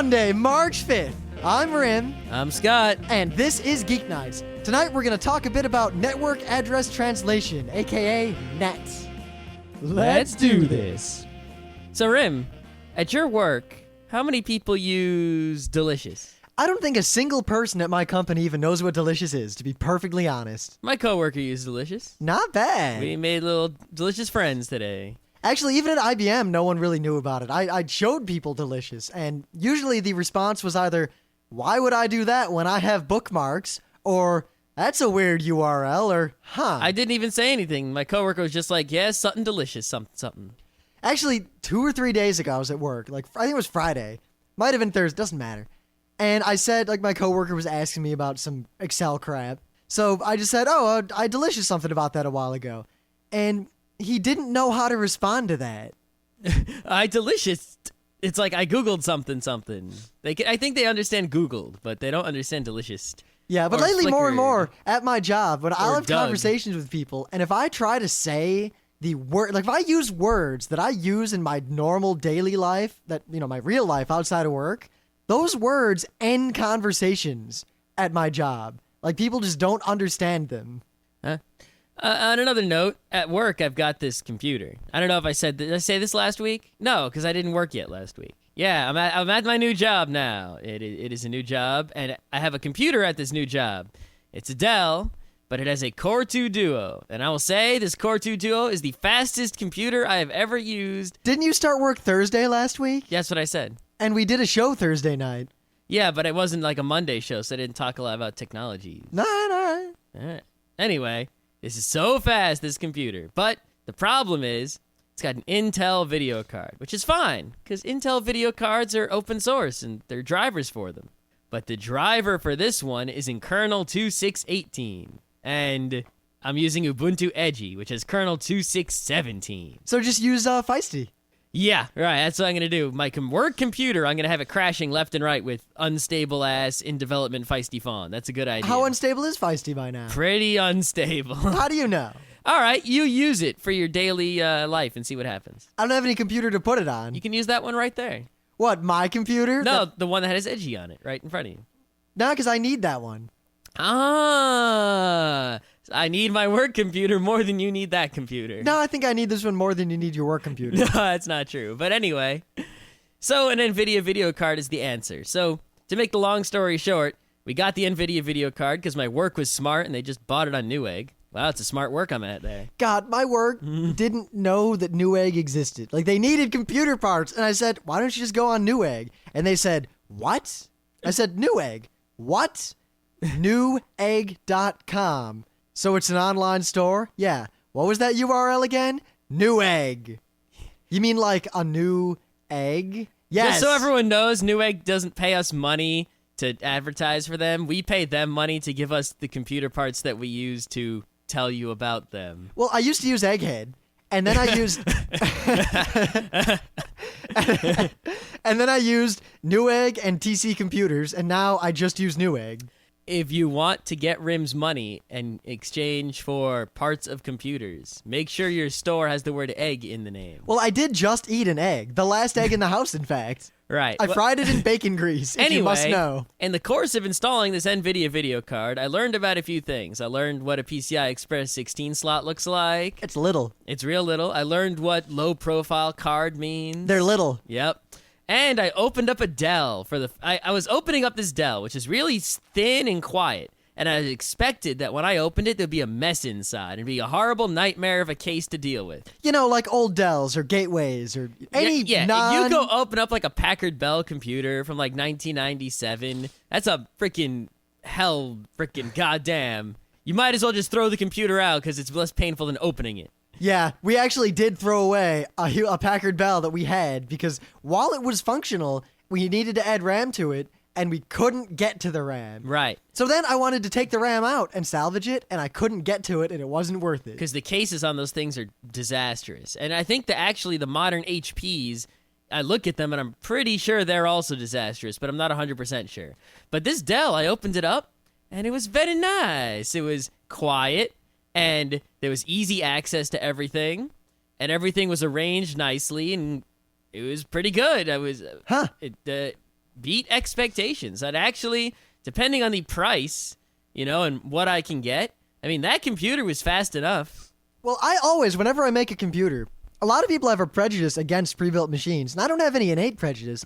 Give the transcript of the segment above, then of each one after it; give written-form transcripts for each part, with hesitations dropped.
Monday, March 5th. I'm Rim. I'm Scott. And this is Geeknights. Tonight we're going to talk a bit about network address translation, aka NET. Let's do this. So Rim, at your work, how many people use Delicious? I don't think a single person at my company even knows what Delicious is, to be perfectly honest. My coworker used Delicious. Not bad. We made little Delicious friends today. Actually, even at IBM, no one really knew about it. I showed people Delicious, and usually the response was either, why would I do that when I have bookmarks? Or, that's a weird URL, or, huh. I didn't even say anything. My coworker was just like, yeah, something delicious, something. Actually, 2 or 3 days ago, I was at work. I think it was Friday. Might have been Thursday, doesn't matter. And I said, my coworker was asking me about some Excel crap. So I just said, I Delicious something about that a while ago. And he didn't know how to respond to that. I Delicious. It's like I Googled something. I think they understand Googled, but they don't understand Delicious. Yeah, but or lately more and Flickr. more at my job, when I'll have Doug. conversations with people, and if I try to say the word, if I use words that I use in my normal daily life, my real life outside of work, those words end conversations at my job. People just don't understand them. Huh? On another note, at work, I've got this computer. I don't know if did I say this last week? No, because I didn't work yet last week. Yeah, I'm at my new job now. It is a new job, and I have a computer at this new job. It's a Dell, but it has a Core 2 Duo. And I will say this Core 2 Duo is the fastest computer I have ever used. Didn't you start work Thursday last week? That's what I said. And we did a show Thursday night. Yeah, but it wasn't like a Monday show, so I didn't talk a lot about technology. No. All right. Anyway, this is so fast, this computer. But the problem is, it's got an Intel video card, which is fine, because Intel video cards are open source, and there are drivers for them. But the driver for this one is in kernel 2.6.18, and I'm using Ubuntu Edgy, which is kernel 2.6.17. So just use Feisty. Yeah, right, that's what I'm going to do. My work computer, I'm going to have it crashing left and right with unstable-ass, in-development Feisty Fawn. That's a good idea. How unstable is Feisty by now? Pretty unstable. How do you know? All right, you use it for your daily life and see what happens. I don't have any computer to put it on. You can use that one right there. What, my computer? No, the one that has Edgy on it, right in front of you. No, because I need that one. Ah, I need my work computer more than you need that computer. No, I think I need this one more than you need your work computer. No, that's not true. But anyway, so an NVIDIA video card is the answer. So to make the long story short, we got the NVIDIA video card because my work was smart and they just bought it on Newegg. Wow, it's a smart work I'm at there. God, my work didn't know that Newegg existed. They needed computer parts. And I said, why don't you just go on Newegg? And they said, what? I said, Newegg. What? Newegg.com. So it's an online store? Yeah. What was that URL again? Newegg. You mean like a new egg? Yes. Just so everyone knows, Newegg doesn't pay us money to advertise for them. We pay them money to give us the computer parts that we use to tell you about them. Well, I used to use Egghead, and then I used and then I used Newegg and TC Computers, and now I just use Newegg. If you want to get Rim's money in exchange for parts of computers, make sure your store has the word egg in the name. Well, I did just eat an egg. The last egg in the house, in fact. Right. I fried it in bacon grease, if you must know. In the course of installing this NVIDIA video card, I learned about a few things. I learned what a PCI Express 16 slot looks like. It's little. It's real little. I learned what low-profile card means. They're little. Yep. And I opened up a Dell for I was opening up this Dell, which is really thin and quiet. And I expected that when I opened it, there'd be a mess inside and be a horrible nightmare of a case to deal with. Like old Dells or Gateways or any Yeah, if you go open up a Packard Bell computer from 1997, that's a freaking hell, freaking goddamn. You might as well just throw the computer out because it's less painful than opening it. Yeah, we actually did throw away a Packard Bell that we had because while it was functional, we needed to add RAM to it, and we couldn't get to the RAM. Right. So then I wanted to take the RAM out and salvage it, and I couldn't get to it, and it wasn't worth it. Because the cases on those things are disastrous. And I think that actually the modern HPs, I look at them, and I'm pretty sure they're also disastrous, but I'm not 100% sure. But this Dell, I opened it up, and it was very nice. It was quiet. And there was easy access to everything, and everything was arranged nicely, and it was pretty good. beat expectations. I'd actually, depending on the price, and what I can get, I mean, that computer was fast enough. Well, whenever I make a computer, a lot of people have a prejudice against pre-built machines, and I don't have any innate prejudice.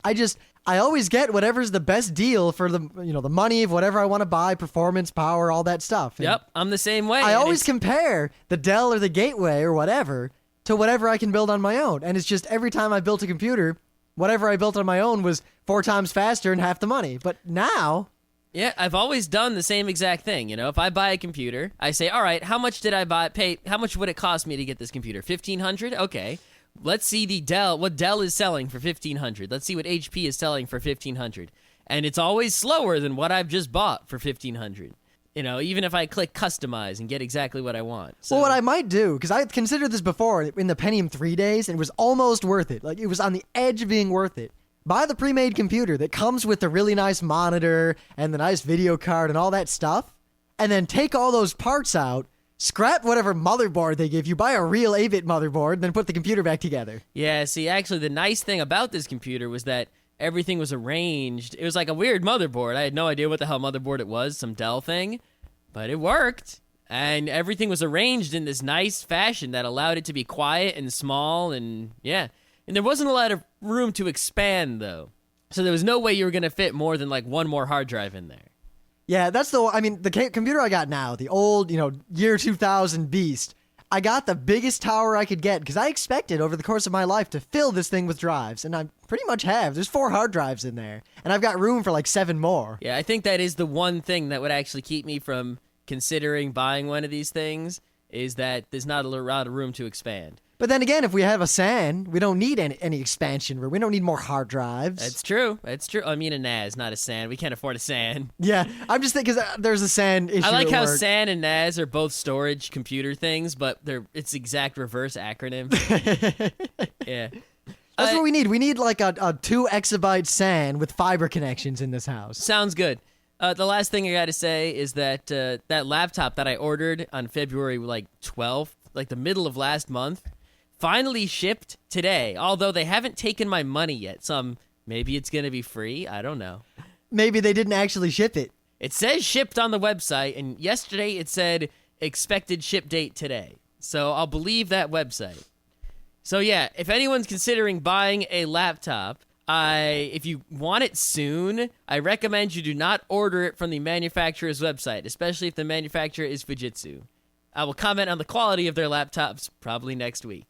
I always get whatever's the best deal for the money of whatever I want to buy, performance, power, all that stuff. And yep, I'm the same way. I always compare the Dell or the Gateway or whatever to whatever I can build on my own. And it's just every time I built a computer, whatever I built on my own was 4 times faster and half the money. But now... Yeah, I've always done the same exact thing. If I buy a computer, I say, all right, how much did I pay? How much would it cost me to get this computer? $1,500? Okay. Let's see what Dell is selling for $1,500. Let's see what HP is selling for $1,500. And it's always slower than what I've just bought for $1,500. Even if I click customize and get exactly what I want. So, well, what I might do, because I considered this before in the Pentium 3 days, and it was almost worth it. Like, it was on the edge of being worth it. Buy the pre-made computer that comes with the really nice monitor and the nice video card and all that stuff, and then take all those parts out, scrap whatever motherboard they give you, buy a real 8-bit motherboard, and then put the computer back together. Yeah, see, actually, the nice thing about this computer was that everything was arranged. It was like a weird motherboard. I had no idea what the hell motherboard it was, some Dell thing, but it worked. And everything was arranged in this nice fashion that allowed it to be quiet and small, and yeah. And there wasn't a lot of room to expand, though. So there was no way you were going to fit more than, like, one more hard drive in there. Yeah, the computer I got now, the old, year 2000 beast, I got the biggest tower I could get because I expected over the course of my life to fill this thing with drives, and I pretty much have. There's 4 hard drives in there, and I've got room for, like, 7 more. Yeah, I think that is the one thing that would actually keep me from considering buying one of these things, is that there's not a lot of room to expand. But then again, if we have a SAN, we don't need any expansion room. We don't need more hard drives. That's true. I mean a NAS, not a SAN. We can't afford a SAN. Yeah, I'm just thinking because there's a SAN issue. I like how work. SAN and NAS are both storage computer things, but it's exact reverse acronym. Yeah. That's what we need. We need like a 2 exabyte SAN with fiber connections in this house. Sounds good. The last thing I got to say is that that laptop that I ordered on February 12th, like the middle of last month, finally shipped today, although they haven't taken my money yet. So maybe it's going to be free. I don't know. Maybe they didn't actually ship it. It says shipped on the website, and yesterday it said expected ship date today. So I'll believe that website. So yeah, if anyone's considering buying a laptop, if you want it soon, I recommend you do not order it from the manufacturer's website, especially if the manufacturer is Fujitsu. I will comment on the quality of their laptops probably next week.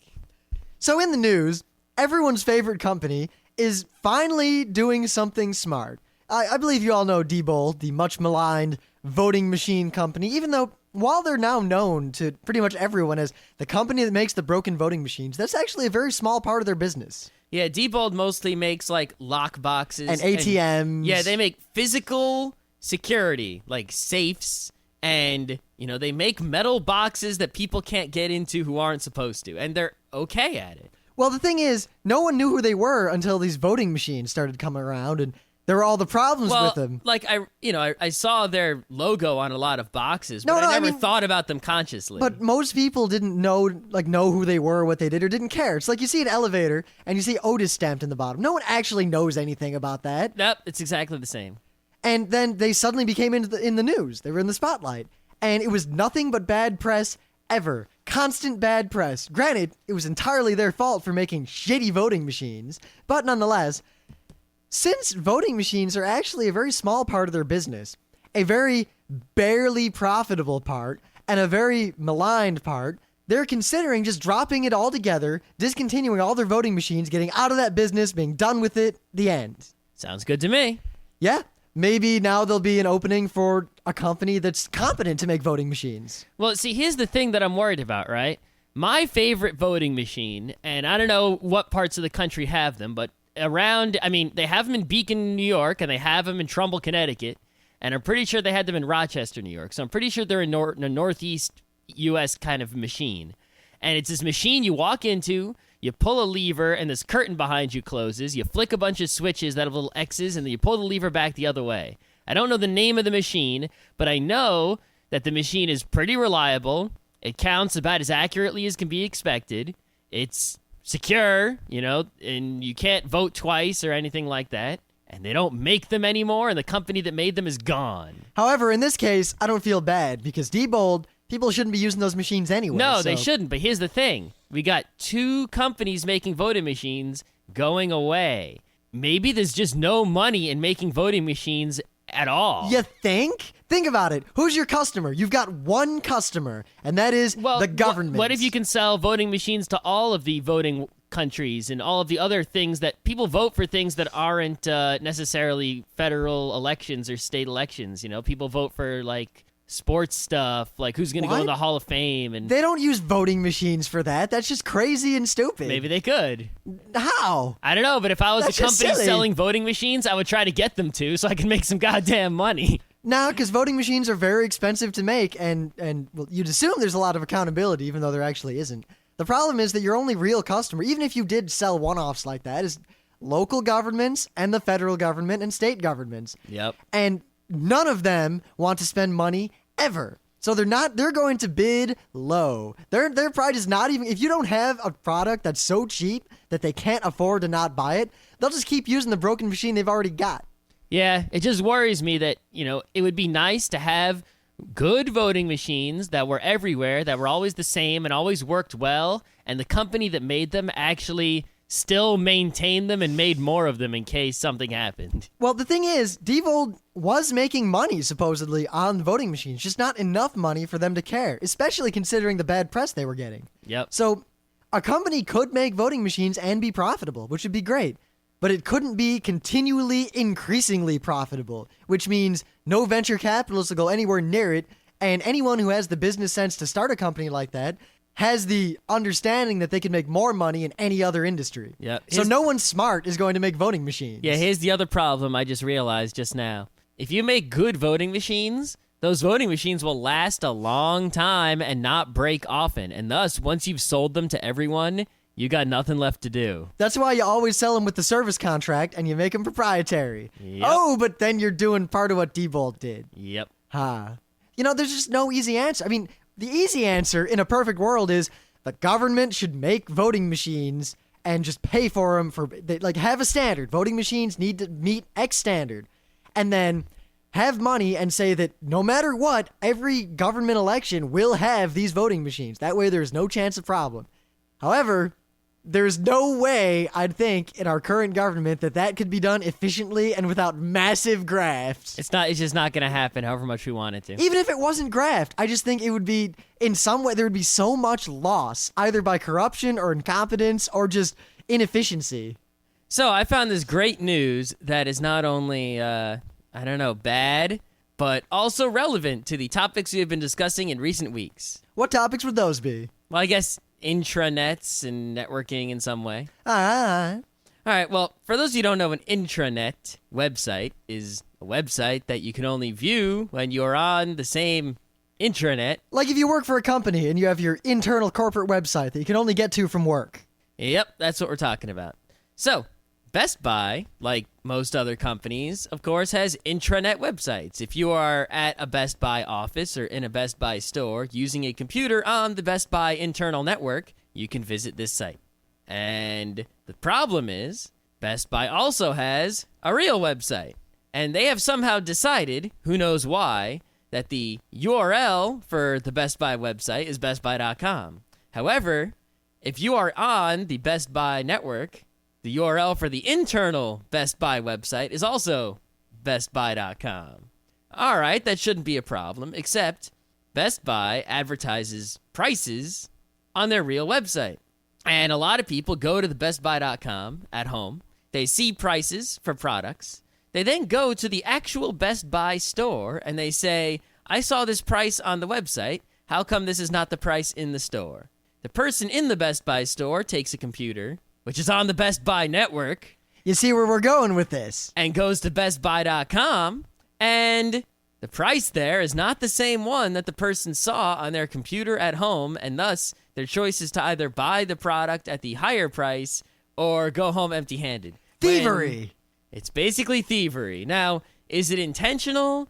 So in the news, everyone's favorite company is finally doing something smart. I believe you all know Diebold, the much maligned voting machine company, even though while they're now known to pretty much everyone as the company that makes the broken voting machines, that's actually a very small part of their business. Yeah, Diebold mostly makes like lock boxes and ATMs. Yeah, they make physical security, like safes, and they make metal boxes that people can't get into who aren't supposed to, and they're okay at it. Well, the thing is, no one knew who they were until these voting machines started coming around, and there were all the problems with them. Like I saw their logo on a lot of boxes, but I never thought about them consciously. But most people didn't know who they were, what they did, or didn't care. It's like you see an elevator and you see Otis stamped in the bottom. No one actually knows anything about that. Nope, it's exactly the same. And then they suddenly became in the news. They were in the spotlight, and it was nothing but bad press ever. Constant bad press. Granted, it was entirely their fault for making shitty voting machines, but nonetheless, since voting machines are actually a very small part of their business, a very barely profitable part, and a very maligned part, they're considering just dropping it all together, discontinuing all their voting machines, getting out of that business, being done with it, the end. Sounds good to me. Yeah, maybe now there'll be an opening for a company that's competent to make voting machines. Well, see, here's the thing that I'm worried about, right? My favorite voting machine, and I don't know what parts of the country have them, but they have them in Beacon, New York, and they have them in Trumbull, Connecticut, and I'm pretty sure they had them in Rochester, New York. So I'm pretty sure they're in a northeast U.S. kind of machine. And it's this machine you walk into, you pull a lever, and this curtain behind you closes. You flick a bunch of switches that have little X's, and then you pull the lever back the other way. I don't know the name of the machine, but I know that the machine is pretty reliable. It counts about as accurately as can be expected. It's secure, and you can't vote twice or anything like that. and they don't make them anymore, and the company that made them is gone. However, in this case, I don't feel bad because Diebold, people shouldn't be using those machines anyway. No, so. they shouldn't, but here's the thing. We got 2 companies making voting machines going away. Maybe there's just no money in making voting machines at all. You think? Think about it. Who's your customer? You've got one customer, and that is the government. What if you can sell voting machines to all of the voting countries and all of the other things that people vote for, things that aren't necessarily federal elections or state elections? You know, people vote for like sports stuff, like who's going to go in the Hall of Fame. And they don't use voting machines for that. That's just crazy and stupid. Maybe they could. How? I don't know, but if I was That's a company just silly. selling voting machines, I would try to get them to so I can make some goddamn money. No, because voting machines are very expensive to make, and well, you'd assume there's a lot of accountability, even though there actually isn't. The problem is that your only real customer, even if you did sell one-offs like that, is local governments and the federal government and state governments. Yep. And none of them want to spend money ever. So they're going to bid low. Their pride is not even, if you don't have a product that's so cheap that they can't afford to not buy it, they'll just keep using the broken machine they've already got. Yeah, it just worries me that, you know, it would be nice to have good voting machines that were everywhere, that were always the same and always worked well, and the company that made them actually still maintained them and made more of them in case something happened. Well, the thing is, Diebold was making money, supposedly, on the voting machines, just not enough money for them to care, especially considering the bad press they were getting. Yep. So a company could make voting machines and be profitable, which would be great. But it couldn't be continually increasingly profitable, which means no venture capitalists will go anywhere near it, and anyone who has the business sense to start a company like that has the understanding that they can make more money in any other industry. Yep. So no one smart is going to make voting machines. Yeah, here's the other problem I just realized just now. If you make good voting machines, those voting machines will last a long time and not break often, and thus, once you've sold them to everyone, you got nothing left to do. That's why you always sell them with the service contract and you make them proprietary. Yep. Oh, but then you're doing part of what Diebold did. Yep. You know, there's just no easy answer. I mean, the easy answer in a perfect world is the government should make voting machines and just pay for them like have a standard. Voting machines need to meet X standard. And then have money and say that no matter what, every government election will have these voting machines. That way there's no chance of problem. However, there's no way, I'd think, in our current government that could be done efficiently and without massive grafts. It's just not going to happen however much we want it to. Even if it wasn't graft, I just think it would be, in some way, there would be so much loss, either by corruption or incompetence or just inefficiency. So I found this great news that is not only, bad, but also relevant to the topics we have been discussing in recent weeks. What topics would those be? Well, I guess intranets and networking in some way. Ah. All right, well, for those of you who don't know, an intranet website is a website that you can only view when you're on the same intranet. Like if you work for a company and you have your internal corporate website that you can only get to from work. Yep, that's what we're talking about. So, Best Buy, like most other companies, of course, has intranet websites. If you are at a Best Buy office or in a Best Buy store using a computer on the Best Buy internal network, you can visit this site. And the problem is, Best Buy also has a real website. And they have somehow decided, who knows why, that the URL for the Best Buy website is bestbuy.com. However, if you are on the Best Buy network, the URL for the internal Best Buy website is also bestbuy.com. All right, that shouldn't be a problem, except Best Buy advertises prices on their real website. And a lot of people go to the bestbuy.com at home. They see prices for products. They then go to the actual Best Buy store and they say, I saw this price on the website. How come this is not the price in the store? The person in the Best Buy store takes a computer, which is on the Best Buy network. You see where we're going with this. And goes to bestbuy.com, and the price there is not the same one that the person saw on their computer at home, and thus their choice is to either buy the product at the higher price or go home empty-handed. Thievery! It's basically thievery. Now, is it intentional?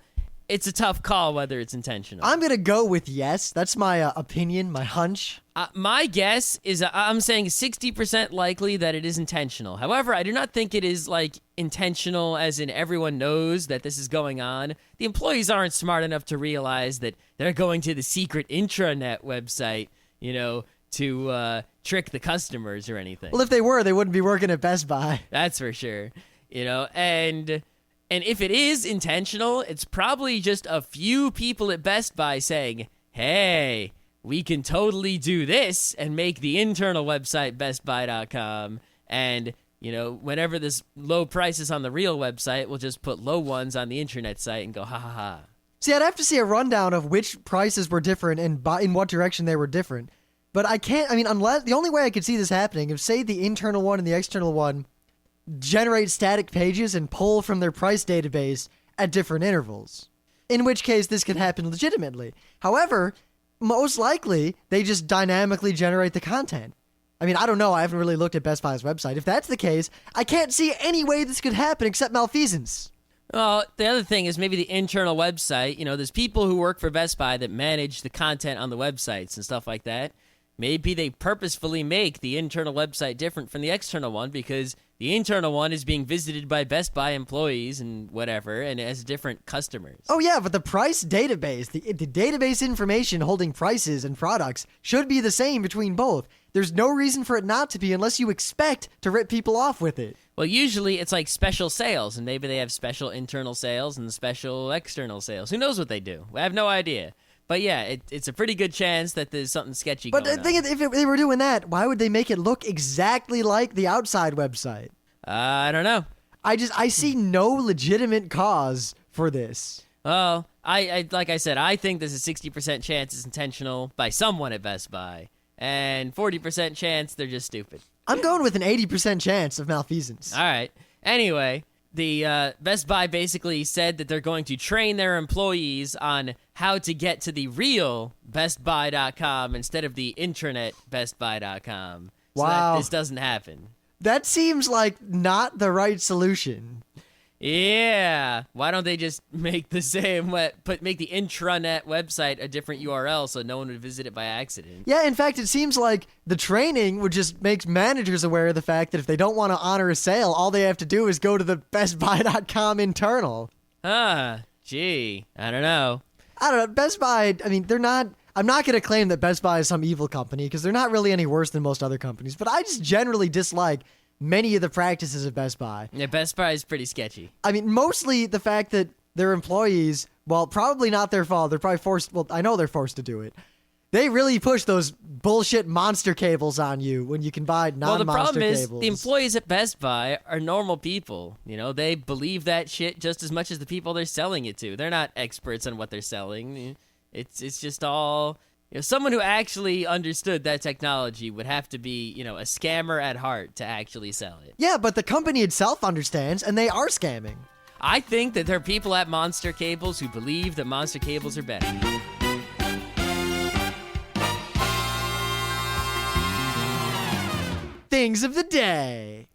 it's a tough call whether it's intentional. I'm going to go with yes. That's my opinion, my hunch. My guess is I'm saying 60% likely that it is intentional. However, I do not think it is like intentional as in everyone knows that this is going on. The employees aren't smart enough to realize that they're going to the secret intranet website, to trick the customers or anything. Well, if they were, they wouldn't be working at Best Buy. That's for sure. And if it is intentional, it's probably just a few people at Best Buy saying, hey, we can totally do this and make the internal website bestbuy.com. And, whenever there's low prices on the real website, we'll just put low ones on the intranet site and go, ha ha ha. See, I'd have to see a rundown of which prices were different and in what direction they were different. But unless the only way I could see this happening is, say, the internal one and the external one generate static pages and pull from their price database at different intervals. In which case, this could happen legitimately. However, most likely, they just dynamically generate the content. I don't know. I haven't really looked at Best Buy's website. If that's the case, I can't see any way this could happen except malfeasance. Well, the other thing is maybe the internal website. There's people who work for Best Buy that manage the content on the websites and stuff like that. Maybe they purposefully make the internal website different from the external one because the internal one is being visited by Best Buy employees and whatever, and it has different customers. Oh, yeah, but the price database, the database information holding prices and products should be the same between both. There's no reason for it not to be unless you expect to rip people off with it. Well, usually it's like special sales, and maybe they have special internal sales and special external sales. Who knows what they do? I have no idea. But yeah, it's a pretty good chance that there's something sketchy going on. But the thing is, if they were doing that, why would they make it look exactly like the outside website? I don't know. I see no legitimate cause for this. Well, I like I said, I think there's a 60% chance it's intentional by someone at Best Buy, and 40% chance they're just stupid. I'm going with an 80% chance of malfeasance. All right. Anyway, the Best Buy basically said that they're going to train their employees on how to get to the real bestbuy.com instead of the intranet bestbuy.com. So wow. that this doesn't happen. That seems like not the right solution. Yeah. Why don't they just make the same make the intranet website a different URL so no one would visit it by accident? Yeah, in fact, it seems like the training would just make managers aware of the fact that if they don't want to honor a sale, all they have to do is go to the bestbuy.com internal. Gee, I don't know. Best Buy, I'm not going to claim that Best Buy is some evil company because they're not really any worse than most other companies, but I just generally dislike many of the practices of Best Buy. Yeah, Best Buy is pretty sketchy. Mostly the fact that their employees, well, probably not their fault. They're probably forced, well, I know they're forced to do it. They really push those bullshit monster cables on you when you can buy non-monster cables. Well, the problem is the employees at Best Buy are normal people. They believe that shit just as much as the people they're selling it to. They're not experts on what they're selling. It's just all... someone who actually understood that technology would have to be, a scammer at heart to actually sell it. Yeah, but the company itself understands, and they are scamming. I think that there are people at Monster Cables who believe that Monster Cables are better. Things of the day.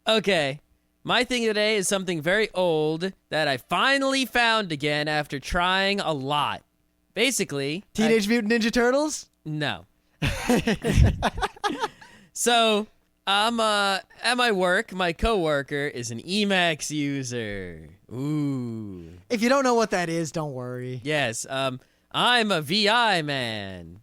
Okay. My thing today is something very old that I finally found again after trying a lot. Basically... Teenage Mutant Ninja Turtles? No. So, at my work, my coworker is an Emacs user. Ooh. If you don't know what that is, don't worry. Yes, I'm a VI man.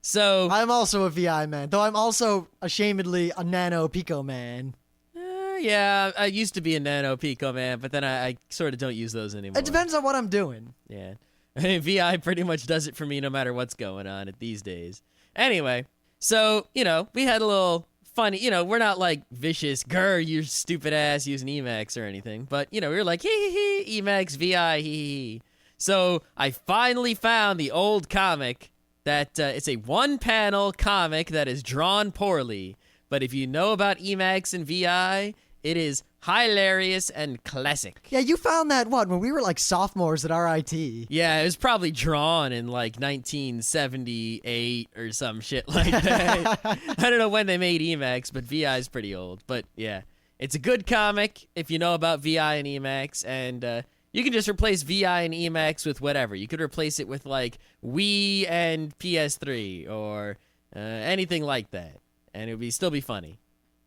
So... I'm also a VI man, though I'm also ashamedly a Nano Pico man. Yeah, I used to be a Nano Pico man, but then I sort of don't use those anymore. It depends on what I'm doing. Yeah. VI pretty much does it for me no matter what's going on these days. Anyway, so, we had a little funny, we're not like vicious, grr, you stupid ass using Emacs or anything, but, we were like, hee, Emacs, VI, hee. So I finally found the old comic that it's a one-panel comic that is drawn poorly, but if you know about Emacs and VI, it is hilarious and classic. Yeah, you found that, when we were like sophomores at RIT. Yeah, it was probably drawn in like 1978 or some shit like that. I don't know when they made Emacs, but VI is pretty old. But yeah, it's a good comic if you know about VI and Emacs, and You can just replace VI and EMX with whatever. You could replace it with like Wii and PS3 or anything like that, and it would still be funny.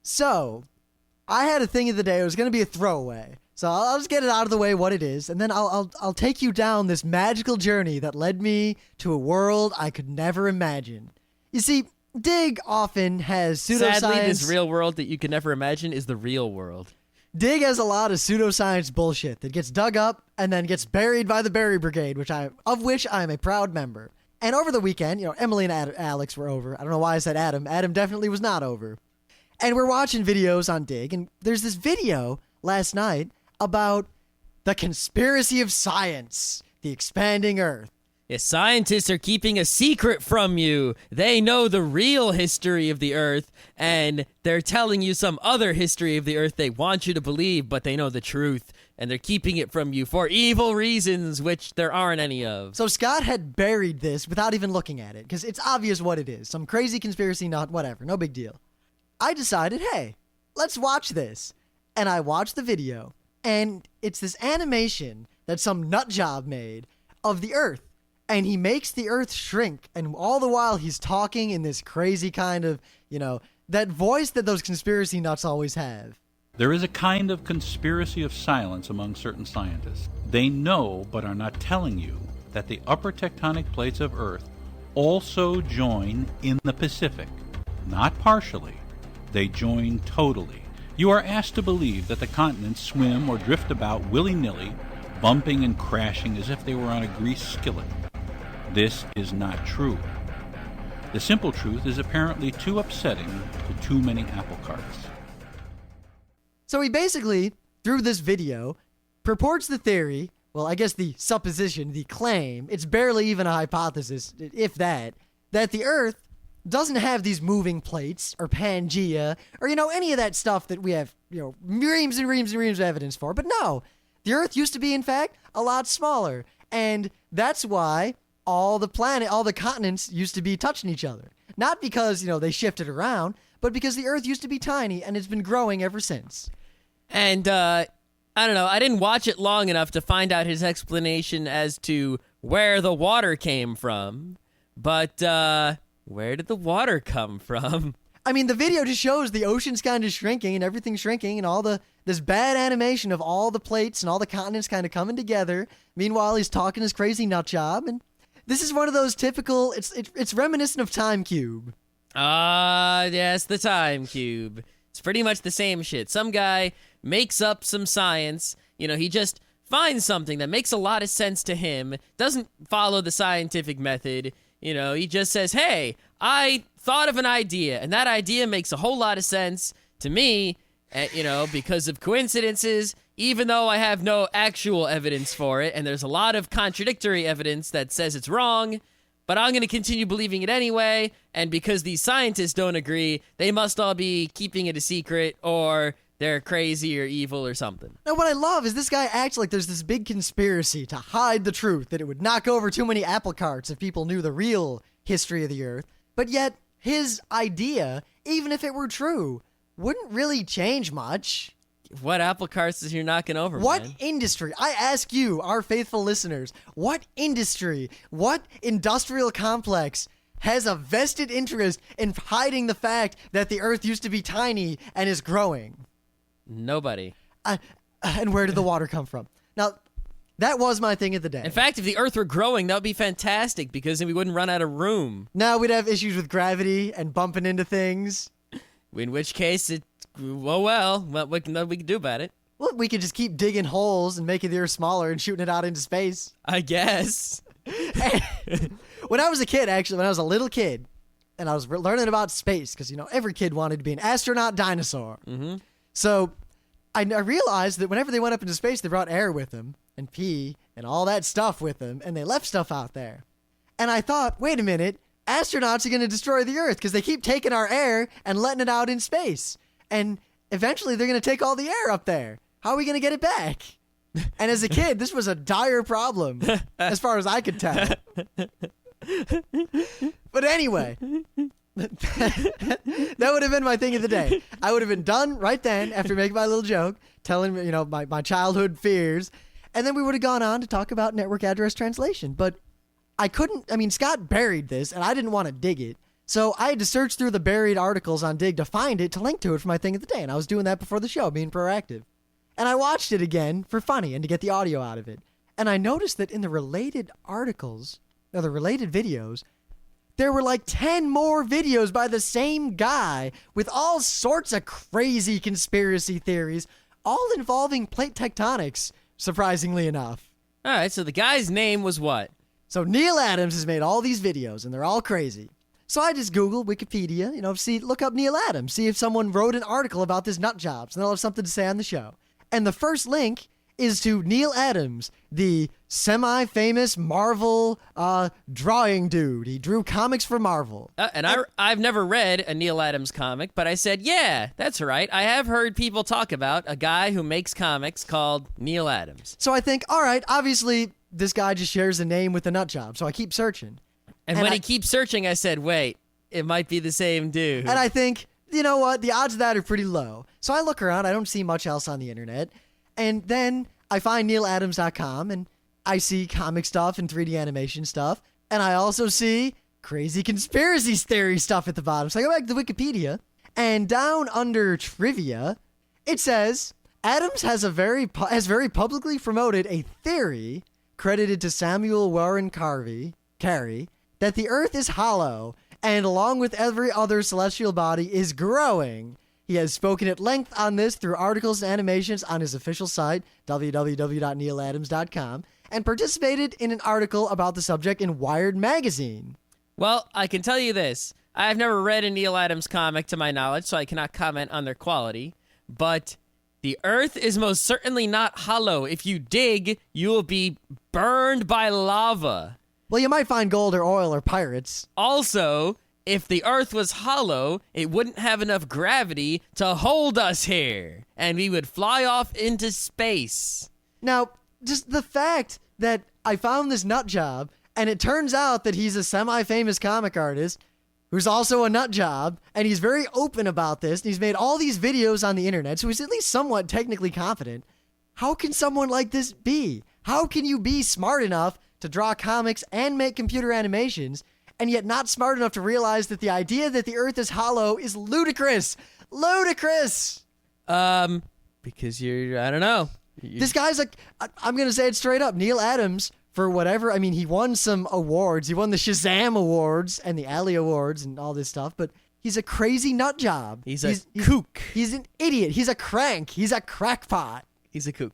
So, I had a thing of the day. It was going to be a throwaway. So I'll just get it out of the way what it is, and then I'll take you down this magical journey that led me to a world I could never imagine. You see, Dig often has pseudoscience. Sadly, this real world that you can never imagine is the real world. Dig has a lot of pseudoscience bullshit that gets dug up and then gets buried by the Berry Brigade, of which I am a proud member. And over the weekend, Emily and Alex were over. I don't know why I said Adam. Adam definitely was not over. And we're watching videos on Dig, and there's this video last night about the conspiracy of science, the expanding Earth. Yes, scientists are keeping a secret from you. They know the real history of the Earth, and they're telling you some other history of the Earth they want you to believe, but they know the truth, and they're keeping it from you for evil reasons, which there aren't any of. So Scott had buried this without even looking at it, because it's obvious what it is. Some crazy conspiracy, not whatever, no big deal. I decided, hey, let's watch this. And I watched the video, and it's this animation that some nut job made of the Earth. And he makes the Earth shrink, and all the while he's talking in this crazy kind of, that voice that those conspiracy nuts always have. There is a kind of conspiracy of silence among certain scientists. They know, but are not telling you, that the upper tectonic plates of Earth also join in the Pacific. Not partially. They join totally. You are asked to believe that the continents swim or drift about willy-nilly, bumping and crashing as if they were on a greased skillet. This is not true. The simple truth is apparently too upsetting to too many apple carts. So he basically, through this video, purports the theory, well, I guess the supposition, the claim, it's barely even a hypothesis, if that the Earth doesn't have these moving plates or Pangea or, any of that stuff that we have, reams and reams and reams of evidence for. But no, the Earth used to be, in fact, a lot smaller. And that's why all the continents used to be touching each other. Not because, they shifted around, but because the Earth used to be tiny and it's been growing ever since. And, I don't know, I didn't watch it long enough to find out his explanation as to where the water came from. But, where did the water come from? I mean, the video just shows the ocean's kind of shrinking and everything's shrinking and this bad animation of all the plates and all the continents kind of coming together. Meanwhile, he's talking his crazy nut job, and this is one of those typical, it's reminiscent of Time Cube. Yes, the Time Cube. It's pretty much the same shit. Some guy makes up some science, he just finds something that makes a lot of sense to him, doesn't follow the scientific method. He just says, hey, I thought of an idea, and that idea makes a whole lot of sense to me, because of coincidences, even though I have no actual evidence for it, and there's a lot of contradictory evidence that says it's wrong, but I'm going to continue believing it anyway, and because these scientists don't agree, they must all be keeping it a secret, or they're crazy or evil or something. Now, what I love is this guy acts like there's this big conspiracy to hide the truth, that it would knock over too many apple carts if people knew the real history of the Earth. But yet, his idea, even if it were true, wouldn't really change much. What apple carts is you're knocking over, What man? industry? I ask you, our faithful listeners, what industry, what industrial complex has a vested interest in hiding the fact that the Earth used to be tiny and is growing? Nobody. And where did the water come from? Now, that was my thing of the day. In fact, if the Earth were growing, that would be fantastic because then we wouldn't run out of room. Now we'd have issues with gravity and bumping into things. In which case, what can we do about it? Well, we could just keep digging holes and making the Earth smaller and shooting it out into space. I guess. When I was a kid, actually, when I was a little kid, and I was learning about space, because, every kid wanted to be an astronaut dinosaur. Mm-hmm. So I realized that whenever they went up into space, they brought air with them and pee and all that stuff with them, and they left stuff out there. And I thought, wait a minute, astronauts are going to destroy the Earth because they keep taking our air and letting it out in space. And eventually they're going to take all the air up there. How are we going to get it back? And as a kid, this was a dire problem, as far as I could tell. But anyway, that would have been my thing of the day. I would have been done right then after making my little joke, telling my childhood fears. And then we would have gone on to talk about network address translation. But Scott buried this, and I didn't want to dig it. So I had to search through the buried articles on Dig to find it, to link to it for my thing of the day. And I was doing that before the show, being proactive. And I watched it again for funny and to get the audio out of it. And I noticed that in the related articles, or the related videos, there were like 10 more videos by the same guy with all sorts of crazy conspiracy theories, all involving plate tectonics, surprisingly enough. All right, so the guy's name was what? So Neil Adams has made all these videos, and they're all crazy. So I just Googled Wikipedia, look up Neil Adams, see if someone wrote an article about this nut jobs, and they'll have something to say on the show. And the first link is to Neil Adams, the semi-famous Marvel drawing dude. He drew comics for Marvel. I've never read a Neil Adams comic, but I said, yeah, that's right. I have heard people talk about a guy who makes comics called Neil Adams. So I think, all right, obviously this guy just shares a name with the nut job. So I keep searching. And when he keeps searching, I said, wait, it might be the same dude. And I think, you know what? The odds of that are pretty low. So I look around. I don't see much else on the internet. And then I find neiladams.com, and I see comic stuff and 3D animation stuff. And I also see crazy conspiracy theory stuff at the bottom. So I go back to Wikipedia, and down under trivia, it says, Adams has very publicly promoted a theory credited to Samuel Warren Carey, that the Earth is hollow, and along with every other celestial body, is growing. He has spoken at length on this through articles and animations on his official site, www.neiladams.com, and participated in an article about the subject in Wired magazine. Well, I can tell you this. I have never read a Neil Adams comic to my knowledge, so I cannot comment on their quality, but the Earth is most certainly not hollow. If you dig, you will be burned by lava. Well, you might find gold or oil or pirates. Also, if the Earth was hollow, it wouldn't have enough gravity to hold us here, and we would fly off into space. Now, just the fact that I found this nut job, and it turns out that he's a semi-famous comic artist who's also a nut job, and he's very open about this, and he's made all these videos on the internet, so he's at least somewhat technically competent. How can someone like this be? How can you be smart enough to draw comics and make computer animations, and yet not smart enough to realize that the idea that the Earth is hollow is ludicrous? Ludicrous! Because I don't know. This guy's like, I'm going to say it straight up, Neil Adams, for whatever, he won some awards. He won the Shazam Awards and the Alley Awards and all this stuff, but he's a crazy nut job. He's a kook. He's an idiot. He's a crank. He's a crackpot. He's a kook.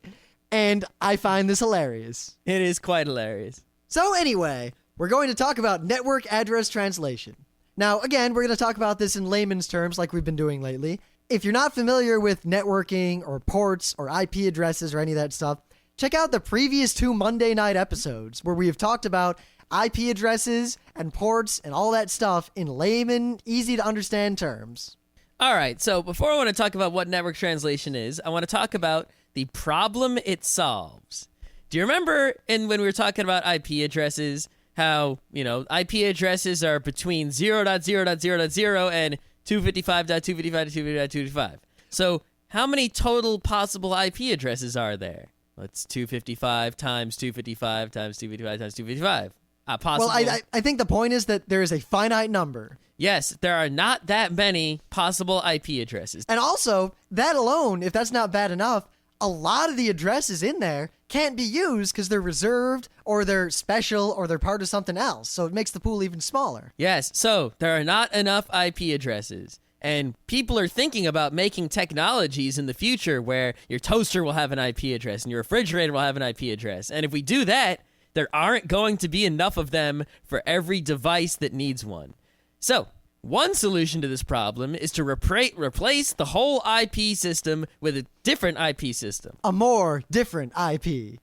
And I find this hilarious. It is quite hilarious. So anyway, we're going to talk about network address translation. Now, again, we're going to talk about this in layman's terms like we've been doing lately. If you're not familiar with networking or ports or IP addresses or any of that stuff, check out the previous 2 Monday night episodes where we have talked about IP addresses and ports and all that stuff in layman, easy to understand terms. All right, so before I want to talk about what network translation is, I want to talk about the problem it solves. Do you remember when we were talking about IP addresses, how, IP addresses are between 0.0.0.0 and 255.255.255.255. So how many total possible IP addresses are there? That's 255 times 255 times 255 times 255. Possible. Well, I think the point is that there is a finite number. Yes, there are not that many possible IP addresses. And also, that alone, if that's not bad enough, a lot of the addresses in there can't be used because they're reserved or they're special or they're part of something else. So it makes the pool even smaller. Yes, so there are not enough IP addresses. And people are thinking about making technologies in the future where your toaster will have an IP address and your refrigerator will have an IP address. And if we do that, there aren't going to be enough of them for every device that needs one. So, one solution to this problem is to replace the whole IP system with a different IP system. A more different IP.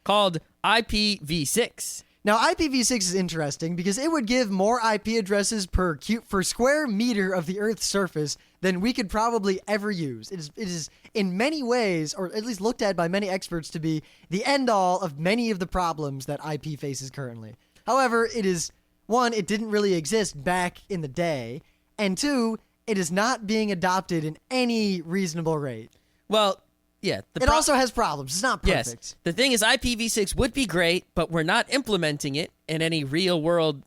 Called IPv6. Now, IPv6 is interesting because it would give more IP addresses per square meter of the Earth's surface than we could probably ever use. It is in many ways, or at least looked at by many experts, to be the end-all of many of the problems that IP faces currently. However, it is, one, it didn't really exist back in the day, and two, it is not being adopted in any reasonable rate. Well, Yeah. It also has problems. It's not perfect. Yes. The thing is, IPv6 would be great, but we're not implementing it in any real world,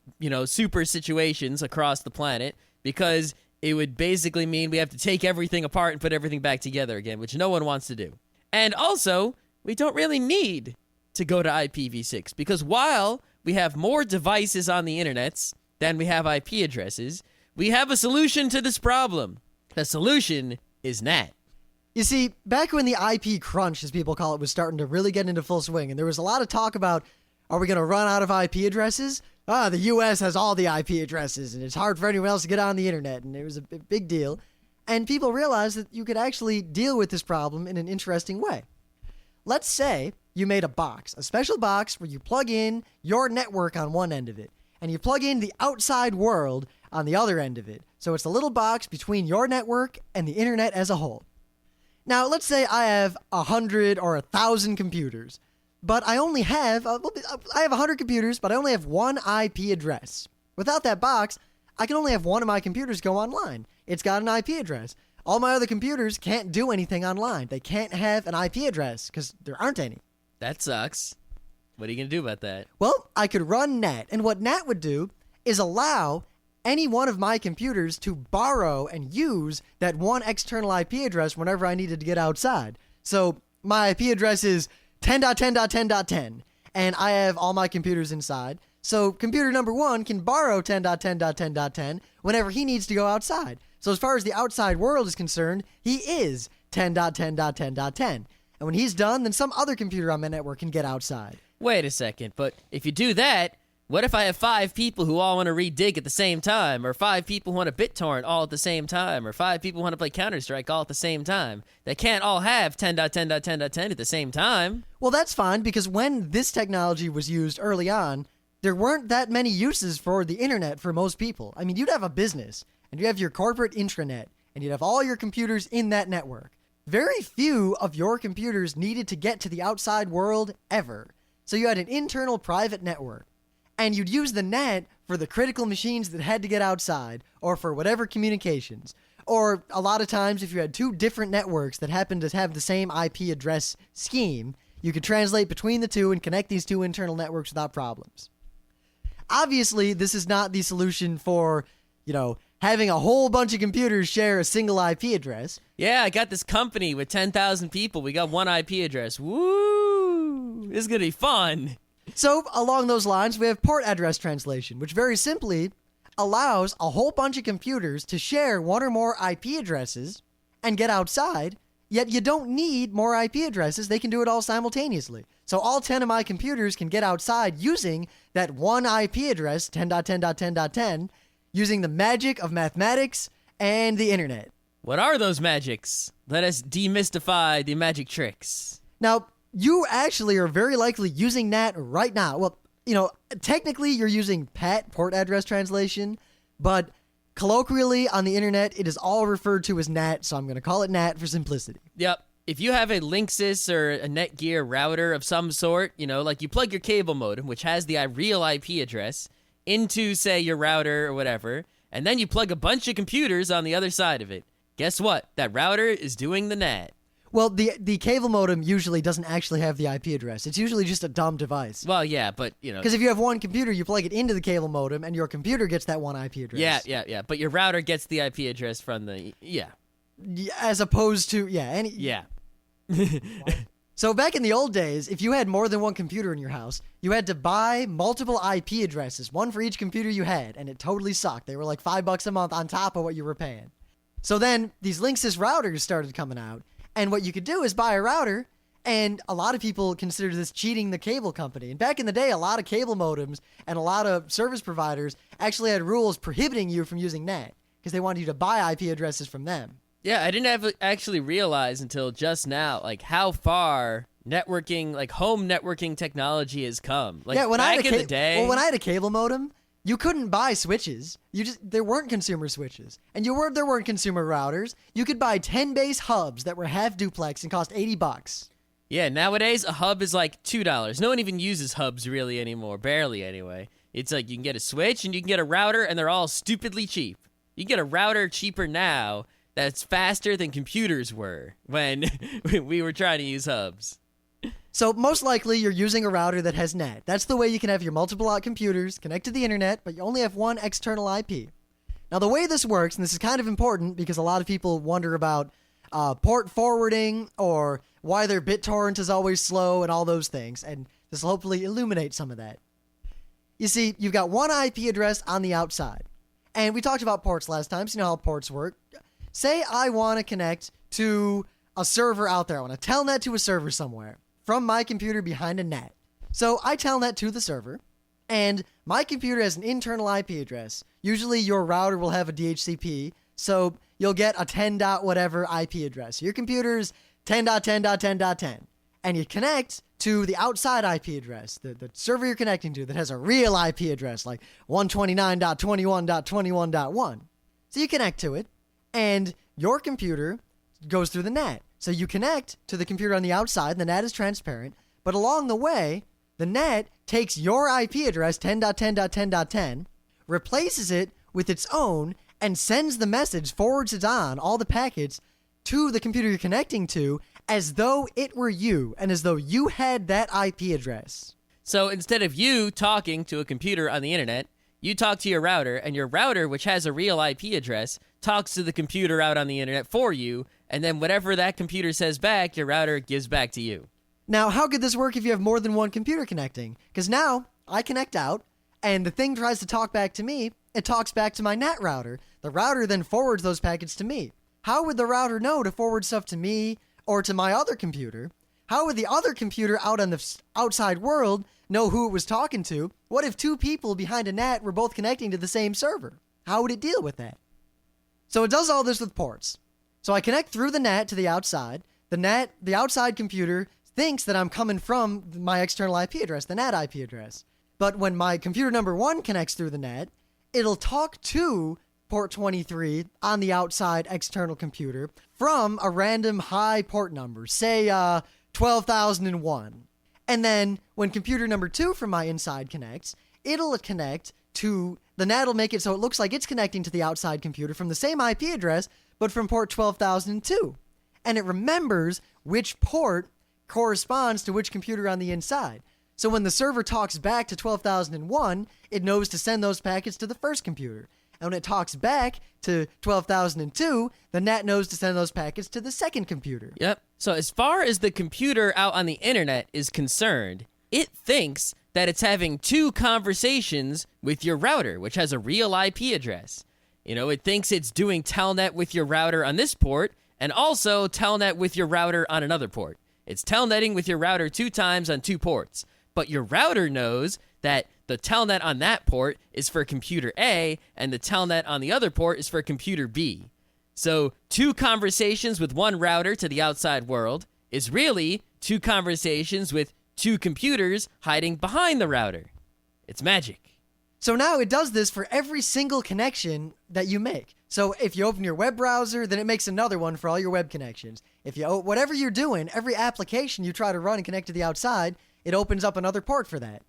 super situations across the planet because it would basically mean we have to take everything apart and put everything back together again, which no one wants to do. And also, we don't really need to go to IPv6 because while we have more devices on the internets than we have IP addresses, we have a solution to this problem. The solution is NAT. You see, back when the IP crunch, as people call it, was starting to really get into full swing, and there was a lot of talk about, are we going to run out of IP addresses? The US has all the IP addresses, and it's hard for anyone else to get on the internet, and it was a big deal. And people realized that you could actually deal with this problem in an interesting way. Let's say you made a box, a special box where you plug in your network on one end of it, and you plug in the outside world on the other end of it. So it's a little box between your network and the internet as a whole. Now, let's say I have 100 or 1,000 computers, but I only have, I have 100 computers, but I only have one IP address. Without that box, I can only have one of my computers go online. It's got an IP address. All my other computers can't do anything online. They can't have an IP address because there aren't any. That sucks. What are you going to do about that? Well, I could run NAT, and what NAT would do is allow any one of my computers to borrow and use that one external IP address whenever I needed to get outside. So my IP address is 10.10.10.10, and I have all my computers inside. So computer number 1 can borrow 10.10.10.10 whenever he needs to go outside. So as far as the outside world is concerned, he is 10.10.10.10. And when he's done, then some other computer on my network can get outside. Wait a second, but if you do that, what if I have 5 people who all want to redig at the same time, or 5 people who want to BitTorrent all at the same time, or 5 people who want to play Counter-Strike all at the same time? They can't all have 10.10.10.10 at the same time. Well, that's fine, because when this technology was used early on, there weren't that many uses for the internet for most people. I mean, you'd have a business, and you have your corporate intranet, and you'd have all your computers in that network. Very few of your computers needed to get to the outside world ever. So you had an internal private network. And you'd use the NAT for the critical machines that had to get outside, or for whatever communications. Or a lot of times, if you had 2 different networks that happened to have the same IP address scheme, you could translate between the 2 and connect these 2 internal networks without problems. Obviously, this is not the solution for, having a whole bunch of computers share a single IP address. Yeah, I got this company with 10,000 people. We got one IP address. Woo! This is going to be fun. So, along those lines, we have port address translation, which very simply allows a whole bunch of computers to share one or more IP addresses and get outside, yet you don't need more IP addresses. They can do it all simultaneously. So all 10 of my computers can get outside using that one IP address, 10.10.10.10, using the magic of mathematics and the internet. What are those magics? Let us demystify the magic tricks. Now, you actually are very likely using NAT right now. Well, technically you're using PAT, port address translation, but colloquially on the internet, it is all referred to as NAT, so I'm going to call it NAT for simplicity. Yep. If you have a Linksys or a Netgear router of some sort, like you plug your cable modem, which has the real IP address, into, say, your router or whatever, and then you plug a bunch of computers on the other side of it. Guess what? That router is doing the NAT. Well, the cable modem usually doesn't actually have the IP address. It's usually just a dumb device. Well, yeah, but, Because if you have one computer, you plug it into the cable modem, and your computer gets that one IP address. Yeah. But your router gets the IP address from the... Yeah. As opposed to... Yeah. So back in the old days, if you had more than one computer in your house, you had to buy multiple IP addresses, one for each computer you had, and it totally sucked. They were like $5 a month on top of what you were paying. So then these Linksys routers started coming out, and what you could do is buy a router, and a lot of people consider this cheating the cable company. And back in the day, a lot of cable modems and a lot of service providers actually had rules prohibiting you from using NAT because they wanted you to buy IP addresses from them. Yeah, I didn't actually realize until just now, how far networking, home networking technology has come. When back in the day... Well, when I had a cable modem, you couldn't buy switches. There weren't consumer switches. And there weren't consumer routers. You could buy 10 base hubs that were half duplex and cost $80. Yeah, nowadays, a hub is $2. No one even uses hubs really anymore. Barely, anyway. It's you can get a switch and you can get a router, and they're all stupidly cheap. You can get a router cheaper now that's faster than computers were when we were trying to use hubs. So most likely you're using a router that has NAT. That's the way you can have your multiple computers connect to the internet, but you only have one external IP. Now the way this works, and this is kind of important because a lot of people wonder about port forwarding or why their BitTorrent is always slow and all those things, and this will hopefully illuminate some of that. You see, you've got one IP address on the outside. And we talked about ports last time, so you know how ports work. Say I want to connect to a server out there. I want to telnet to a server somewhere from my computer behind a NAT. So I telnet to the server, and my computer has an internal IP address. Usually your router will have a DHCP, so you'll get a 10. Whatever IP address. Your computer's 10.10.10.10. And you connect to the outside IP address, the server you're connecting to that has a real IP address, like 129.21.21.1. So you connect to it, and your computer goes through the NAT. So you connect to the computer on the outside, and the NAT is transparent, but along the way, the NAT takes your IP address, 10.10.10.10, replaces it with its own, and sends the message, forwards it on, all the packets, to the computer you're connecting to, as though it were you, and as though you had that IP address. So instead of you talking to a computer on the internet, you talk to your router, and your router, which has a real IP address, talks to the computer out on the internet for you, and then whatever that computer says back, your router gives back to you. Now, how could this work if you have more than one computer connecting? Because now, I connect out, and the thing tries to talk back to me, it talks back to my NAT router. The router then forwards those packets to me. How would the router know to forward stuff to me or to my other computer? How would the other computer out on the outside world know who it was talking to? What if two people behind a NAT were both connecting to the same server? How would it deal with that? So it does all this with ports. So I connect through the NAT to the outside. The outside computer thinks that I'm coming from my external IP address, the NAT IP address. But when my computer number one connects through the NAT, it'll talk to port 23 on the outside external computer from a random high port number, say 12,001. And then when computer number two from my inside connects, it'll connect to the NAT will make it so it looks like it's connecting to the outside computer from the same IP address, but from port 12,002. And it remembers which port corresponds to which computer on the inside. So when the server talks back to 12,001, it knows to send those packets to the first computer. And when it talks back to 12,002, the NAT knows to send those packets to the second computer. Yep. So as far as the computer out on the internet is concerned, it thinks that it's having two conversations with your router, which has a real IP address. You know, it thinks it's doing telnet with your router on this port and also telnet with your router on another port. It's telnetting with your router 2 times on 2 ports. But your router knows that the telnet on that port is for computer A, and the telnet on the other port is for computer B. So 2 conversations with one router to the outside world is really 2 conversations with 2 computers hiding behind the router. It's magic. So now it does this for every single connection that you make. So if you open your web browser, then it makes another one for all your web connections. If you whatever you're doing, every application you try to run and connect to the outside, it opens up another port for that.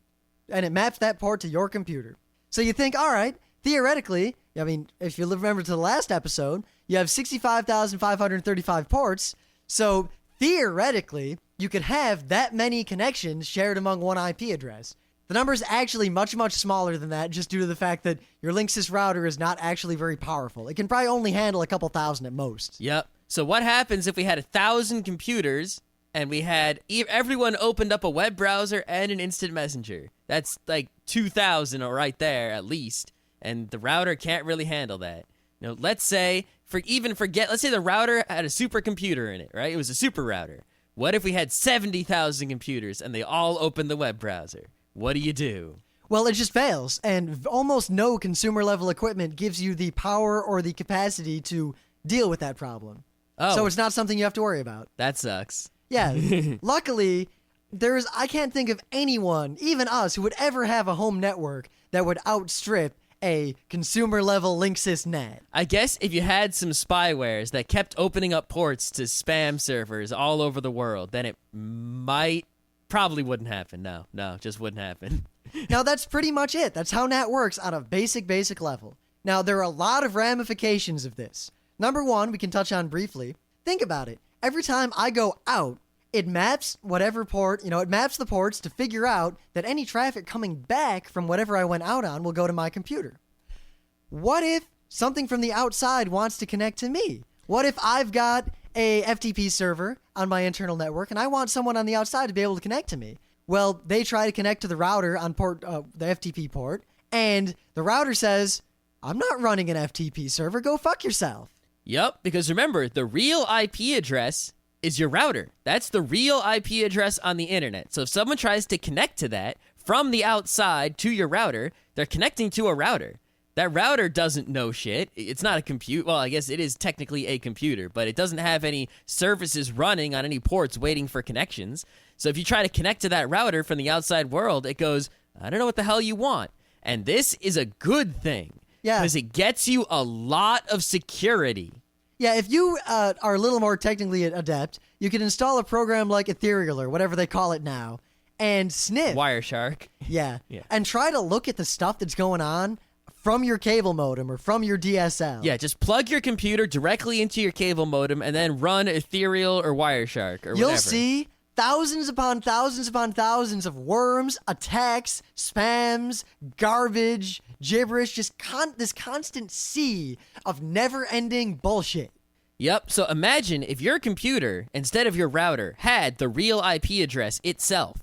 And it maps that port to your computer. So you think, all right, theoretically, I mean, if you remember to the last episode, you have 65,535 ports. So theoretically, you could have that many connections shared among one IP address. The number is actually much, much smaller than that just due to the fact that your Linksys router is not actually very powerful. It can probably only handle a couple thousand at most. Yep. So what happens if we had 1,000 computers and we had everyone opened up a web browser and an instant messenger? That's like 2,000 right there at least, and the router can't really handle that. You know, let's say let's say the router had a supercomputer in it, right? It was a super router. What if we had 70,000 computers and they all opened the web browser? What do you do? Well, it just fails, and almost no consumer-level equipment gives you the power or the capacity to deal with that problem. Oh. So it's not something you have to worry about. That sucks. Yeah, luckily, I can't think of anyone, even us, who would ever have a home network that would outstrip a consumer-level Linksys NAT. I guess if you had some spywares that kept opening up ports to spam servers all over the world, then it probably wouldn't happen. No, just wouldn't happen. Now, that's pretty much it. That's how NAT works on a basic level. Now, there are a lot of ramifications of this. Number one, we can touch on briefly. Think about it. Every time I go out, it maps whatever port, it maps the ports to figure out that any traffic coming back from whatever I went out on will go to my computer. What if something from the outside wants to connect to me? What if I've got a FTP server on my internal network and I want someone on the outside to be able to connect to me? Well, they try to connect to the router on the FTP port, and the router says, I'm not running an FTP server, go fuck yourself. Yep, because remember, the real IP address is your router. That's the real IP address on the internet. So if someone tries to connect to that from the outside to your router, they're connecting to a router. That router doesn't know shit. It's not a computer. Well, I guess it is technically a computer, but it doesn't have any services running on any ports waiting for connections. So if you try to connect to that router from the outside world, it goes, I don't know what the hell you want. And this is a good thing. Yeah. Because it gets you a lot of security. Yeah, if you are a little more technically adept, you can install a program like Ethereal or whatever they call it now and sniff. Wireshark. Yeah. Yeah. And try to look at the stuff that's going on from your cable modem or from your DSL. Yeah, just plug your computer directly into your cable modem and then run Ethereal or Wireshark or whatever. You'll see thousands upon thousands upon thousands of worms, attacks, spams, garbage, gibberish, just this constant sea of never-ending bullshit. Yep, so imagine if your computer, instead of your router, had the real IP address itself.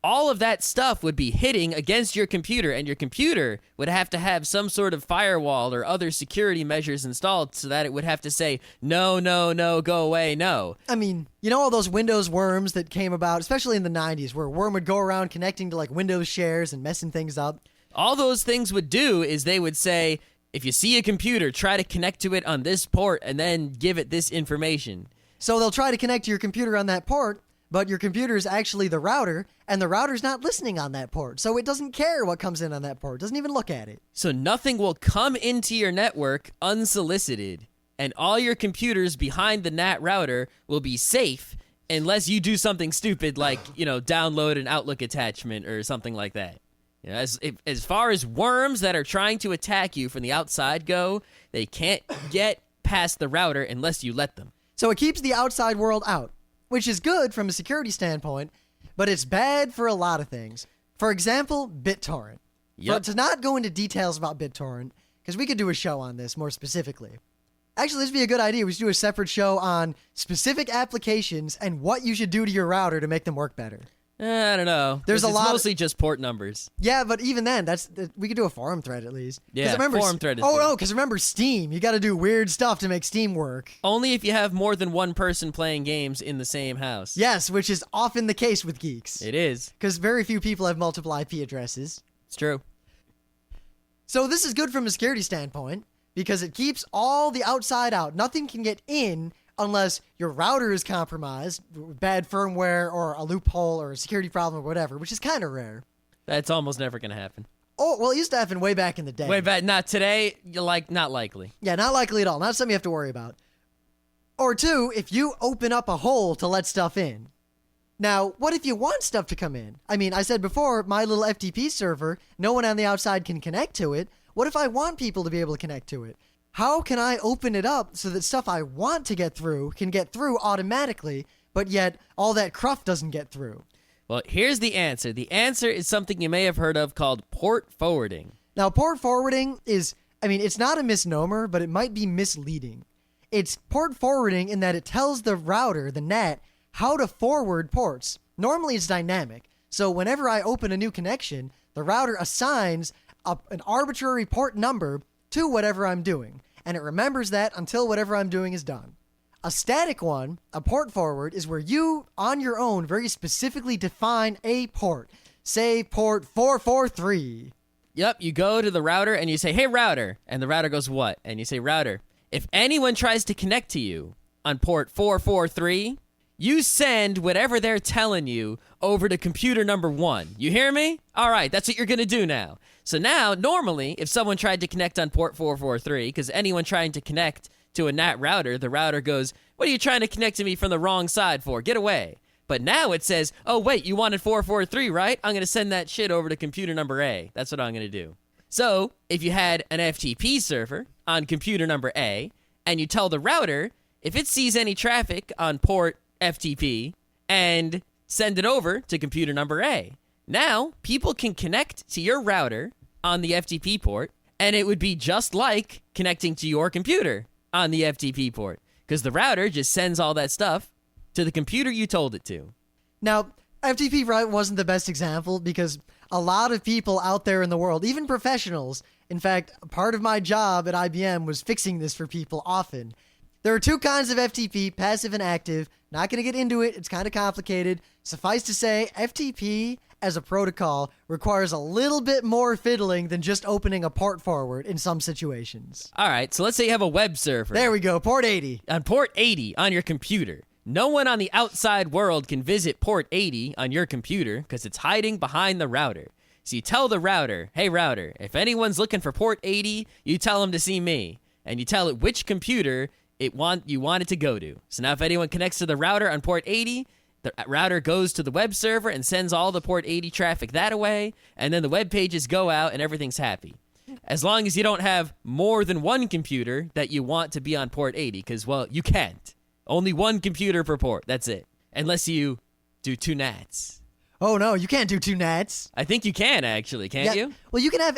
All of that stuff would be hitting against your computer, and your computer would have to have some sort of firewall or other security measures installed so that it would have to say, no, no, no, go away, no. I mean, you know all those Windows worms that came about, especially in the 90s, where a worm would go around connecting to like Windows shares and messing things up? All those things would do is they would say, if you see a computer, try to connect to it on this port and then give it this information. So they'll try to connect to your computer on that port, but your computer is actually the router, and the router's not listening on that port, so it doesn't care what comes in on that port. It doesn't even look at it. So nothing will come into your network unsolicited, and all your computers behind the NAT router will be safe unless you do something stupid like, download an Outlook attachment or something like that. As far as worms that are trying to attack you from the outside go, they can't get past the router unless you let them. So it keeps the outside world out, which is good from a security standpoint, but it's bad for a lot of things. For example, BitTorrent. Yep. But to not go into details about BitTorrent, because we could do a show on this more specifically. Actually, this would be a good idea. We should do a separate show on specific applications and what you should do to your router to make them work better. I don't know. There's a It's lot mostly just port numbers. Yeah, but even then, we could do a forum thread at least. 'Cause Yeah, remember, forum thread is Oh, good. no, because remember Steam. You got to do weird stuff to make Steam work. Only if you have more than one person playing games in the same house. Yes, which is often the case with geeks. It is. Because very few people have multiple IP addresses. It's true. So this is good from a security standpoint because it keeps all the outside out. Nothing can get in unless your router is compromised, bad firmware or a loophole or a security problem or whatever, which is kind of rare. That's almost never going to happen. Oh, well, it used to happen way back in the day. Way back. Not today. Not likely. Yeah, not likely at all. Not something you have to worry about. Or two, if you open up a hole to let stuff in. Now, what if you want stuff to come in? I mean, I said before, my little FTP server, no one on the outside can connect to it. What if I want people to be able to connect to it? How can I open it up so that stuff I want to get through can get through automatically, but yet all that cruft doesn't get through? Well, here's the answer. The answer is something you may have heard of called port forwarding. Now, port forwarding is, it's not a misnomer, but it might be misleading. It's port forwarding in that it tells the router, the NAT, how to forward ports. Normally, it's dynamic. So whenever I open a new connection, the router assigns an arbitrary port number to whatever I'm doing, and it remembers that until whatever I'm doing is done. A static one, a port forward, is where you, on your own, very specifically define a port. Say port 443. Yep, you go to the router and you say, hey, router. And the router goes, what? And you say, router, if anyone tries to connect to you on port 443, you send whatever they're telling you over to computer number 1. You hear me? All right, that's what you're going to do now. So now, normally, if someone tried to connect on port 443, because anyone trying to connect to a NAT router, the router goes, what are you trying to connect to me from the wrong side for? Get away. But now it says, oh, wait, you wanted 443, right? I'm going to send that shit over to computer number A. That's what I'm going to do. So if you had an FTP server on computer number A, and you tell the router if it sees any traffic on port FTP and send it over to computer number A. Now, people can connect to your router on the FTP port, and it would be just like connecting to your computer on the FTP port, because the router just sends all that stuff to the computer you told it to. Now, FTP right wasn't the best example because a lot of people out there in the world, even professionals, in fact, part of my job at IBM was fixing this for people often. There are two kinds of FTP, passive and active. Not going to get into it. It's kind of complicated. Suffice to say, FTP as a protocol requires a little bit more fiddling than just opening a port forward in some situations. All right, so let's say you have a web server. There we go, port 80. On port 80 on your computer. No one on the outside world can visit port 80 on your computer because it's hiding behind the router. So you tell the router, hey router, if anyone's looking for port 80, you tell them to see me. And you tell it which computer you want it to go to. So now if anyone connects to the router on port 80, the router goes to the web server and sends all the port 80 traffic that way, and then the web pages go out and everything's happy. As long as you don't have more than one computer that you want to be on port 80, because, well, you can't. Only one computer per port, that's it. Unless you do two NATs. Oh no, you can't do two NATs. I think you can, actually, can't you? Well, you can have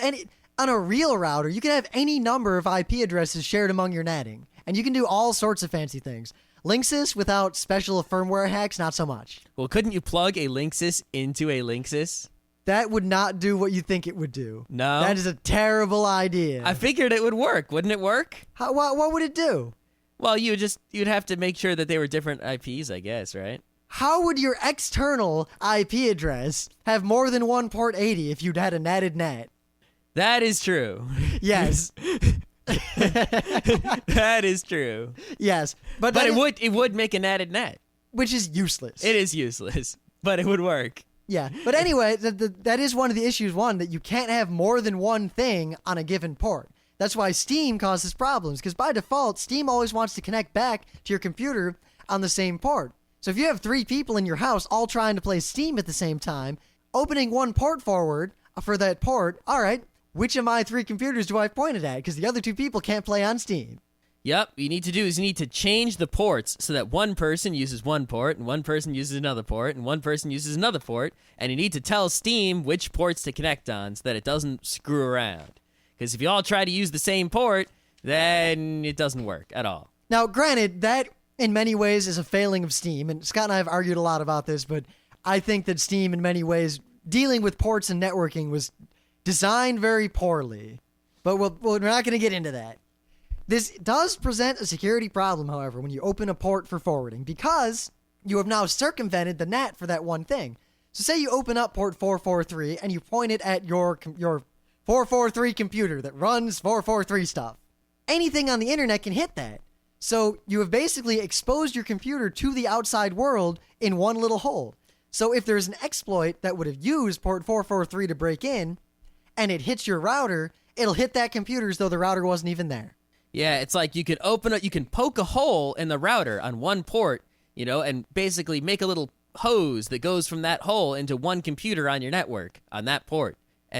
on a real router, you can have any number of IP addresses shared among your NATing. And you can do all sorts of fancy things. Linksys without special firmware hacks, not so much. Well, couldn't you plug a Linksys into a Linksys? That would not do what you think it would do. No? That is a terrible idea. I figured it would work. Wouldn't it work? What would it do? Well, you'd have to make sure that they were different IPs, I guess, right? How would your external IP address have more than one port 80 if you'd had a natted NAT? That is true. Yes. That is true. Yes. But it would make an added NAT. Which is useless. It is useless, but it would work. Yeah. But anyway, that is one of the issues, that you can't have more than one thing on a given port. That's why Steam causes problems, because by default, Steam always wants to connect back to your computer on the same port. So if you have 3 people in your house all trying to play Steam at the same time, opening one port forward for that port, all right, which of my 3 computers do I point it at? Because the other 2 people can't play on Steam. Yep, what you need to change the ports so that one person uses one port, and one person uses another port, and one person uses another port, and you need to tell Steam which ports to connect on so that it doesn't screw around. Because if you all try to use the same port, then it doesn't work at all. Now, granted, that in many ways is a failing of Steam, and Scott and I have argued a lot about this, but I think that Steam in many ways, dealing with ports and networking was designed very poorly. But we're not going to get into that. This does present a security problem, however, when you open a port for forwarding, because you have now circumvented the NAT for that one thing. So say you open up port 443 and you point it at your 443 computer that runs 443 stuff. Anything on the internet can hit that. So you have basically exposed your computer to the outside world in one little hole. So if there's an exploit that would have used port 443 to break in, and it hits your router, it'll hit that computer as though the router wasn't even there. Yeah, it's like you can poke a hole in the router on one port, and basically make a little hose that goes from that hole into one computer on your network on that port.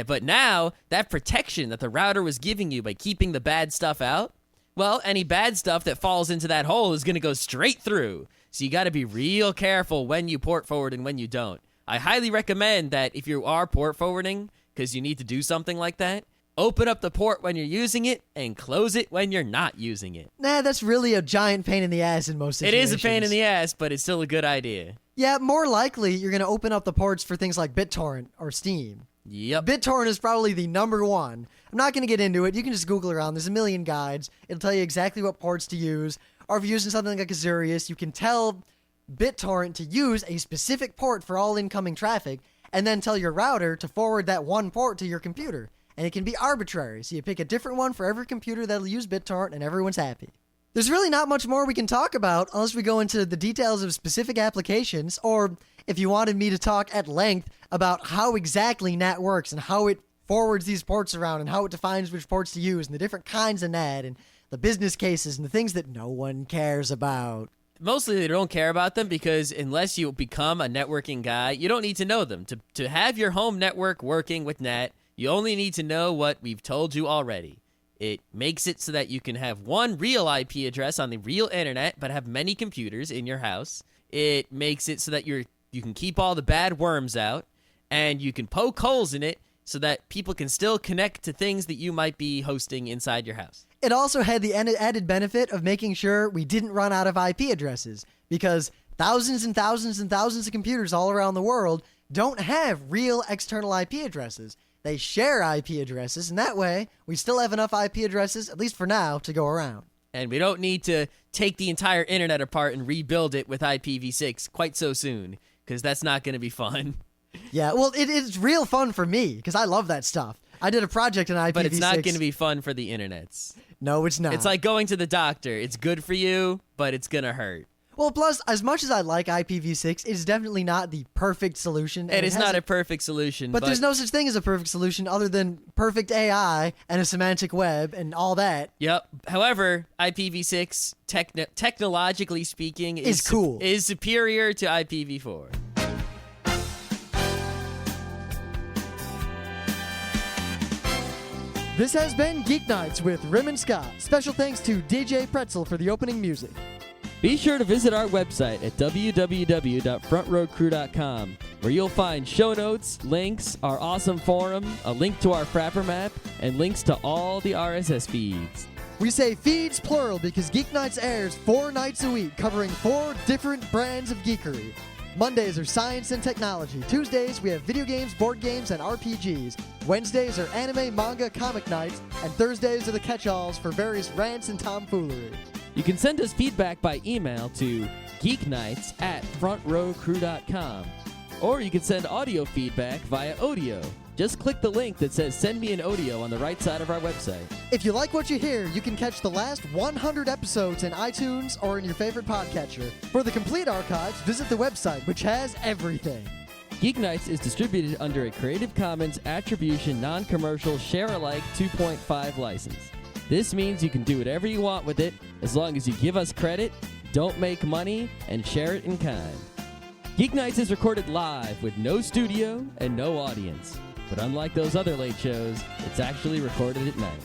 But now, that protection that the router was giving you by keeping the bad stuff out, well, any bad stuff that falls into that hole is going to go straight through. So you got to be real careful when you port forward and when you don't. I highly recommend that if you are port forwarding, because you need to do something like that, open up the port when you're using it and close it when you're not using it. Nah, that's really a giant pain in the ass in most situations. It is a pain in the ass, but it's still a good idea. Yeah, more likely you're going to open up the ports for things like BitTorrent or Steam. Yep. BitTorrent is probably the number one. I'm not going to get into it. You can just Google around. There's a million guides. It'll tell you exactly what ports to use. Or if you're using something like Azurius, you can tell BitTorrent to use a specific port for all incoming traffic, and then tell your router to forward that one port to your computer. And it can be arbitrary, so you pick a different one for every computer that'll use BitTorrent, and everyone's happy. There's really not much more we can talk about unless we go into the details of specific applications, or if you wanted me to talk at length about how exactly NAT works and how it forwards these ports around and how it defines which ports to use and the different kinds of NAT and the business cases and the things that no one cares about. Mostly they don't care about them because unless you become a networking guy, you don't need to know them. To have your home network working with NAT, you only need to know what we've told you already. It makes it so that you can have one real IP address on the real internet, but have many computers in your house. It makes it so that you can keep all the bad worms out, and you can poke holes in it so that people can still connect to things that you might be hosting inside your house. It also had the added benefit of making sure we didn't run out of IP addresses, because thousands and thousands and thousands of computers all around the world don't have real external IP addresses. They share IP addresses, and that way, we still have enough IP addresses, at least for now, to go around. And we don't need to take the entire internet apart and rebuild it with IPv6 quite so soon, because that's not going to be fun. Yeah, well, it's real fun for me, because I love that stuff. I did a project on IPv6. But it's not going to be fun for the internets. No, it's not. It's like going to the doctor. It's good for you, but it's going to hurt. Well, plus, as much as I like IPv6, it's definitely not the perfect solution. And it's not a perfect solution. But there's no such thing as a perfect solution other than perfect AI and a semantic web and all that. Yep. However, IPv6, technologically speaking, is cool. Is superior to IPv4. This has been Geeknights with Rim and Scott. Special thanks to DJ Pretzel for the opening music. Be sure to visit our website at www.frontrowcrew.com, where you'll find show notes, links, our awesome forum, a link to our Frapper map, and links to all the RSS feeds. We say feeds plural because Geeknights airs 4 nights a week, covering 4 different brands of geekery. Mondays are science and technology. Tuesdays, we have video games, board games, and RPGs. Wednesdays are anime, manga, comic nights. And Thursdays are the catch-alls for various rants and tomfoolery. You can send us feedback by email to geeknights@frontrowcrew.com. Or you can send audio feedback via audio. Just click the link that says Send Me an Audio on the right side of our website. If you like what you hear, you can catch the last 100 episodes in iTunes or in your favorite podcatcher. For the complete archives, visit the website, which has everything. Geeknights is distributed under a Creative Commons Attribution Non-Commercial Share-alike 2.5 license. This means you can do whatever you want with it as long as you give us credit, don't make money, and share it in kind. Geeknights is recorded live with no studio and no audience. But unlike those other late shows, it's actually recorded at night.